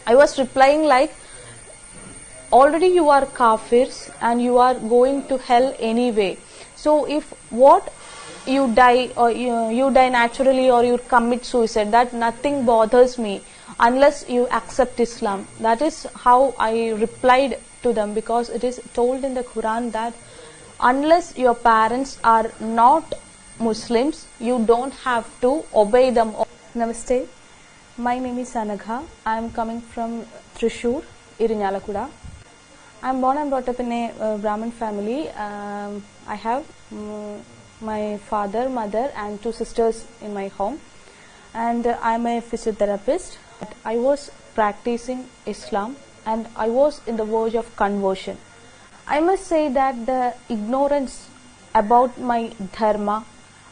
I was replying like, already you are kafirs and you are going to hell anyway. So if what you die or you die naturally or you commit suicide, that nothing bothers me unless you accept Islam. That is how I replied to them, because it is told in the Quran that unless your parents are not Muslims, you don't have to obey them. Namaste. My name is Anagha. I am coming from Thrissur, Irinyalakuda. I am born and brought up in a Brahmin family. I have my father, mother and 2 sisters in my home, and I am a physiotherapist. I was practicing Islam and I was in the verge of conversion. I must say that the ignorance about my dharma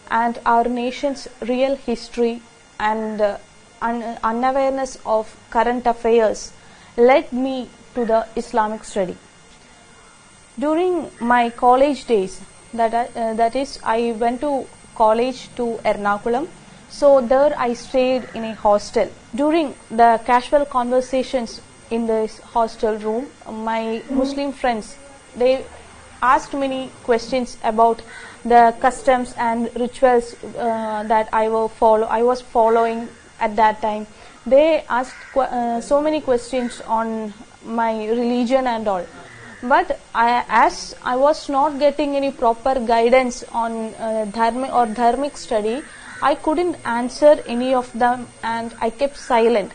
and our nation's real history and unawareness of current affairs led me to the Islamic study. During my college days, that is, I went to college to Ernakulam. So there I stayed in a hostel. During the casual conversations in this hostel room, my Muslim friends, they asked many questions about the customs and rituals that I was following at that time. They asked so many questions on my religion and all. But as I was not getting any proper guidance on dharmic study, I couldn't answer any of them and I kept silent.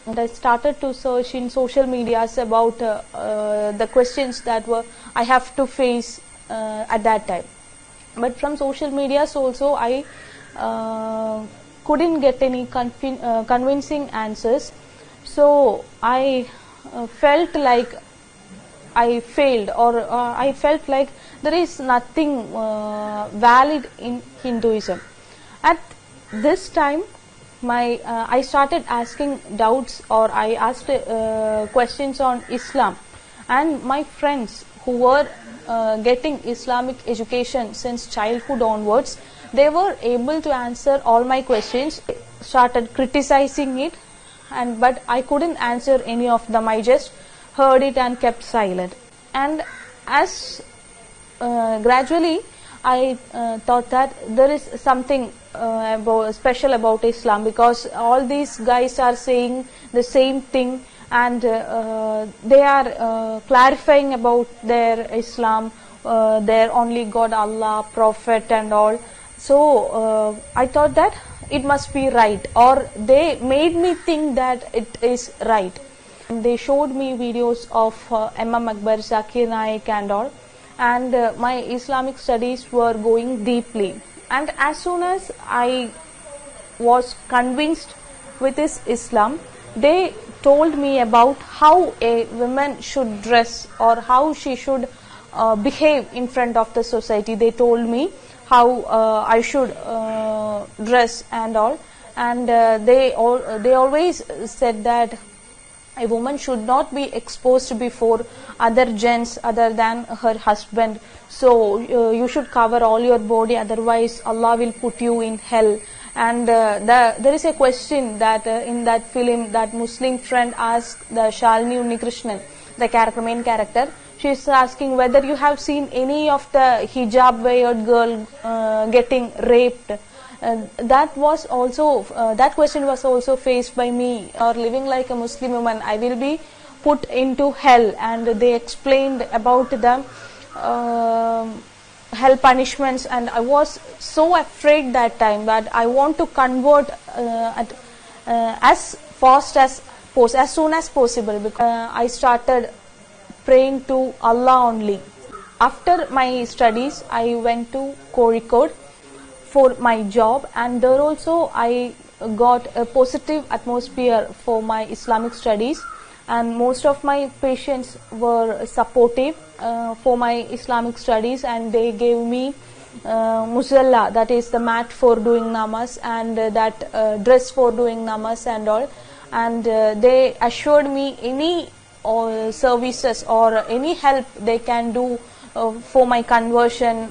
And I started to search in social medias about the questions that I have to face at that time. But from social medias also I couldn't get any convincing answers. So I felt like I failed, or I felt like there is nothing valid in Hinduism. At this time, I started asking doubts, or I asked questions on Islam, and my friends who were getting Islamic education since childhood onwards, they were able to answer all my questions. Started criticizing it, but I couldn't answer any of them. I just heard it and kept silent. And as gradually I thought that there is something special about Islam, because all these guys are saying the same thing, and they are clarifying about their Islam, their only God, Allah, Prophet and all. So I thought that it must be right, or they made me think that it is right. They showed me videos of Imam Akbar, Zakir Naik and all, and my Islamic studies were going deeply. And as soon as I was convinced with this Islam, they told me about how a woman should dress or how she should behave in front of the society. They told me how I should dress and all, and they always said that a woman should not be exposed before other gents other than her husband. So you should cover all your body, otherwise Allah will put you in hell. And there is a question that in that film, that Muslim friend asked the Shalini Unnikrishnan, the main character. She is asking whether you have seen any of the hijab weared girl getting raped. That question was also faced by me. Or living like a Muslim woman, I will be put into hell, and they explained about the hell punishments, and I was so afraid that time that I want to convert as soon as possible, because I started praying to Allah only. After my studies, I went to Kozhikode for my job, and there also I got a positive atmosphere for my Islamic studies, and most of my patients were supportive for my Islamic studies, and they gave me musalla, that is the mat for doing namaz, and that dress for doing namaz and all, and they assured me any services or any help they can do for my conversion,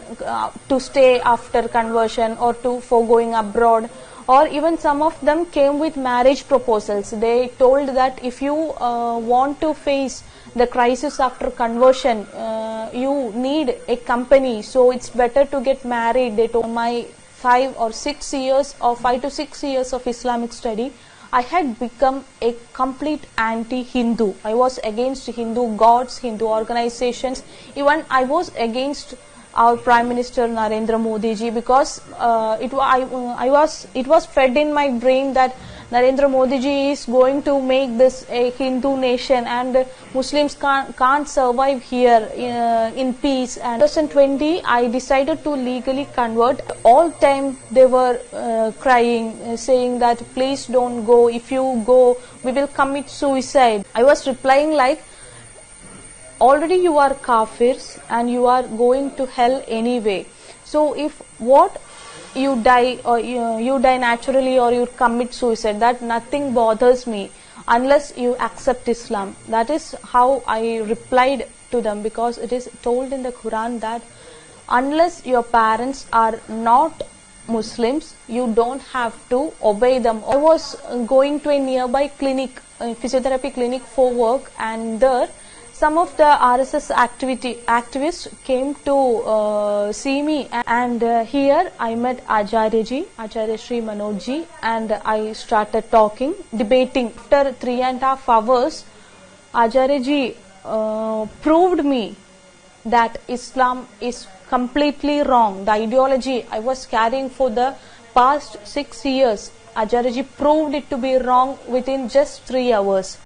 to stay after conversion, or for going abroad, or even some of them came with marriage proposals. They told that if you want to face the crisis after conversion, you need a company, so it's better to get married. They told my 5 to 6 years of Islamic study, I had become a complete anti-Hindu. I was against Hindu gods, Hindu organizations. Even I was against our Prime Minister Narendra Modi ji, because it was fed in my brain that Narendra Modi ji is going to make this a Hindu nation, and Muslims can't survive here in peace. And in 2020, I decided to legally convert. All time they were crying, saying that please don't go. If you go, we will commit suicide. I was replying like, already you are kafirs and you are going to hell anyway. So if what you die, or you die naturally, or you commit suicide, that nothing bothers me unless you accept Islam. That is how I replied to them, because it is told in the Quran that unless your parents are not Muslims, you don't have to obey them. I was going to a nearby clinic, a physiotherapy clinic for work, and there some of the RSS activists came to see me, and here I met Acharya Sri Manoj ji, and I started talking, debating. After 3.5 hours, Acharya ji proved me that Islam is completely wrong. The ideology I was carrying for the past 6 years, Acharya ji proved it to be wrong within just 3 hours.